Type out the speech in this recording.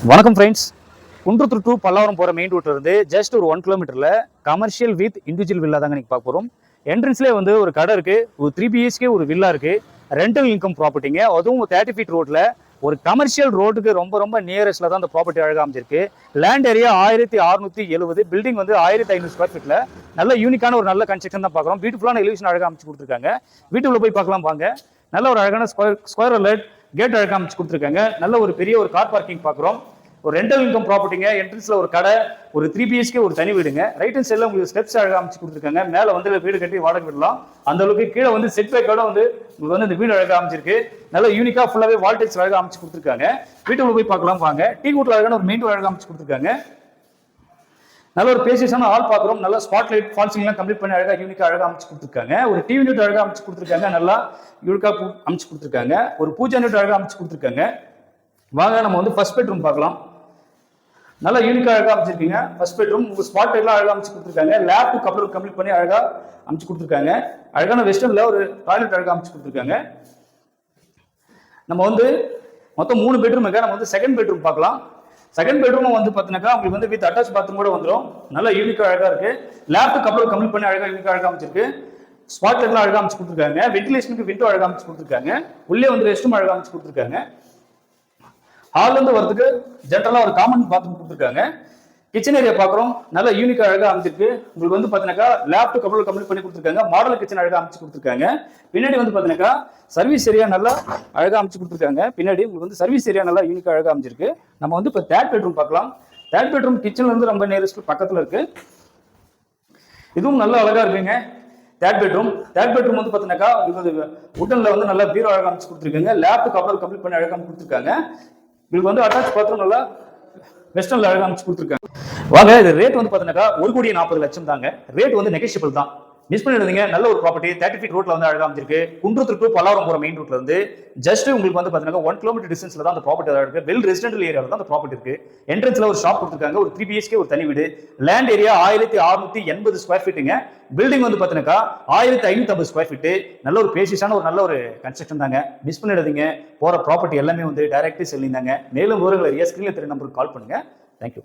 வணக்கம் friends. Kundrathur to Pallavaram போகிற main ரூட்ல இருந்து ஜஸ்ட் ஒரு 1 கிலோமீட்டரில் கமர்ஷியல் வித் இண்டிவிஜுவல் வில்லா தாங்க நீங்கள் பார்க்க போகிறோம். என்ட்ரன்ஸ்லேயே வந்து ஒரு கடை இருக்குது, ஒரு 3 BHK ஒரு வில்லா இருக்குது, ரெண்டல் இன்கம் ப்ராப்பர்ட்டிங்க. அதுவும் 30 ஃபீட் ரோட்டில் ஒரு கமர்ஷியல் ரோட்டுக்கு ரொம்ப நியரஸ்ட்ல தான் அந்த ப்ராப்பர்ட்டி அழகாக அமைஞ்சிருக்கு. லேண்ட் ஏரியா 1670, பில்டிங் வந்து 1500 ஸ்கொயர் ஃபீட்டில் நல்ல யூனிக்கான ஒரு நல்ல கன்ஸ்ட்ரக்ஷன் தான் பார்க்குறோம். பியூட்டிஃபுல்லான எலிவேஷன் அழகாக அமைச்சு கொடுத்துருக்காங்க. வீட்டுக்குள்ள போய் பார்க்கலாம் வாங்க. நல்ல ஒரு அழகான ஸ்கொயர் லைட் கேட் அழகாக அமைச்சு கொடுத்துருக்காங்க. நல்ல ஒரு பெரிய ஒரு கார் பார்க்கிங் பார்க்குறோம். ஒரு ரெண்டல் இன்கம் ப்ராப்பர்ட்டிங்க. என்ட்ரன்ஸ்ல ஒரு கடை, ஒரு 3 BHK ஒரு தனி வீடுங்க. ரைட் ஹேண்ட் சைடில் உங்களுக்கு ஸ்டெப்ஸ் அழகாக அமைச்சு கொடுத்துருக்காங்க. மேலே வந்து வீடு கட்டி வாடகை விடலாம். அந்த அளவுக்கு கீழே வந்து செட் பேக்கோட வந்து உங்களுக்கு வந்து இந்த வீடு அழகாக அமைச்சிருக்கு. நல்ல யூனிக்கா ஃபுல்லாவே வால்டேஜ் அழகாக அமைச்சு கொடுத்துருக்காங்க. வீட்டுக்குள்ள போய் பார்க்கலாம் வாங்க. டீ கூட்டில் அழகான ஒரு மெயின் அழகாக அமைச்சு கொடுத்துருக்காங்க. நல்ல ஒரு பேசியஸான ஹால் பார்க்குறோம். நல்ல ஸ்பாட் லைட் ஃபால்சிங்லாம் கம்ப்ளீட் பண்ணி அழகாக யூனிக்கா அழகாக அமைச்சு கொடுத்துருக்காங்க. ஒரு டிவி யூனிட் அழகாக அமைச்சு கொடுத்துருக்காங்க. நல்லா யூனிக்கா அமைச்சு கொடுத்துருக்காங்க. ஒரு பூஜா யூனிட் அழகாக அமைச்சு கொடுத்துருக்காங்க. வாங்க நம்ம வந்து ஃபர்ஸ்ட் பெட்ரூம் பார்க்கலாம். நல்லா யூனிக்கா அழகாக அமைச்சிருக்கீங்க. ஃபர்ஸ்ட் பெட்ரூம் உங்க ஸ்பாட் லைட்லாம் அழகாக அமைச்சு கொடுத்துருக்காங்க. லேப் கப்ளர் கம்ப்ளீட் பண்ணி அழகாக அமைச்சு கொடுத்துருக்காங்க. அழகான வெஸ்டர்ன்ல ஒரு டாய்லெட் அழகாக அமைச்சு கொடுத்துருக்காங்க. நம்ம வந்து மொத்தம் 3 பெட்ரூம் இருக்கு. நம்ம வந்து செகண்ட் பெட்ரூம் பார்க்கலாம். செகண்ட் பெட்ரூம் வந்து பார்த்தீங்கன்னா உங்களுக்கு வந்து வித் அட்டாச் பாத்ரூம் கூட வந்துடும். நல்லா யூனிக்கா அழகா இருக்கு. லேப் கப்ளர் கம்ப்ளீட் பண்ணி அழகாக யூனிக்கா அழகாக அமைச்சிருக்கு. ஸ்பாட் லைட்லாம் அழகாக அமைச்சு கொடுத்துருக்காங்க. வென்டிலேஷனுக்கு விண்டோ அழகாக அமைச்சு கொடுத்துருக்காங்க. உள்ளே வந்து ரெஸ்ட் ரூம் அழகாக அமைச்சு கொடுத்துருக்காங்க. ஹால்ல இருந்து வரதுக்கு ஜென்ரலா ஒரு காமன் பாத்ரூம் கொடுத்துருக்காங்க. கிச்சன் ஏரியா பாக்குறோம். நல்ல யூனிக்கா அழகா அமைச்சிருக்கு. உங்களுக்கு வந்து பாத்தீங்கன்னா லேப் கப்ளர் கம்ப்ளீட் பண்ணி கொடுத்துருக்காங்க. மாடல் கிச்சன் அழகா அமைச்சு கொடுத்துருக்காங்க. பின்னாடி வந்து பாத்தீங்கன்னா சர்வீஸ் ஏரியா நல்லா அழகா அமைச்சு கொடுத்துருக்காங்க. பின்னாடி உங்களுக்கு வந்து சர்வீஸ் ஏரியா நல்லா யூனிக்கா அழகா அமைச்சிருக்கு. நம்ம வந்து இப்போ தேர்ட் பெட்ரூம் பார்க்கலாம். தேர்ட் பெட்ரூம் கிச்சன்ல இருந்து ரொம்ப நியரஸ்ட் பக்கத்துல இருக்கு. இதுவும் நல்லா அழகா இருக்குங்க. தேர்ட் பெட்ரூம் வந்து பாத்தீங்கன்னா உட்டன்ல வந்து நல்லா பீரோ அழகா அமைச்சு கொடுத்துருக்காங்க. லேப் கப்ளர் கம்ப்ளீட் பண்ணி அழகா கொடுத்துருக்காங்க. உங்களுக்கு வந்து அட்டாச் பாத்ரூம் நல்லா வெஸ்டர்ன்ல அழகா அமைச்சு கொடுத்துருக்காங்க. வாங்க, இது ரேட் வந்து பாத்தீங்கன்னா 1,40,00,000 தாங்க. ரேட் வந்து நெகோஷியபிள் தான். மிஸ் பண்ணிடுறீங்க. நல்ல ஒரு ப்ராப்பர்ட்டி 30 ஃபீட் ரோட்ல வந்து அழகா அமைச்சிருக்கு. குன்றத்தூர் டு பல்லாவரம் போற மெயின் ரூட்ல இருந்து ஜஸ்ட் உங்களுக்கு வந்து பாத்தீங்கன்னா 1 கிலோமீட்டர் டிஸ்டன்ஸ்ல தான் அந்த ப்ராப்பர்ட்டி இருக்கு. வெல் ரெசிடென்டல் ஏரியால தான் அந்த ப்ராப்பர்ட்டி இருக்கு. என்ட்ரன்ஸ்ல ஒரு ஷாப் கொடுத்துருக்காங்க. ஒரு 3 BHK ஒரு தனி வீடு. லேண்ட் ஏரியா 1680 ஸ்கொயர் ஃபீட்டுங்க. பில்டிங் வந்து பாத்தீங்கன்னா 1550 ஸ்கொயர் ஃபீட். நல்ல ஒரு பேசியஸான ஒரு நல்ல ஒரு கன்ஸ்ட்ரக்ஷன் தாங்க. மிஸ் பண்ணிடாதீங்க. போற ப்ராப்பர்ட்டி எல்லாமே வந்து டைரக்ட் செல்லிங் தாங்க. மேலும் விவரங்களை ஸ்கிரீன்ல தெரிய நம்பருக்கு கால் பண்ணுங்க. தேங்க்யூ.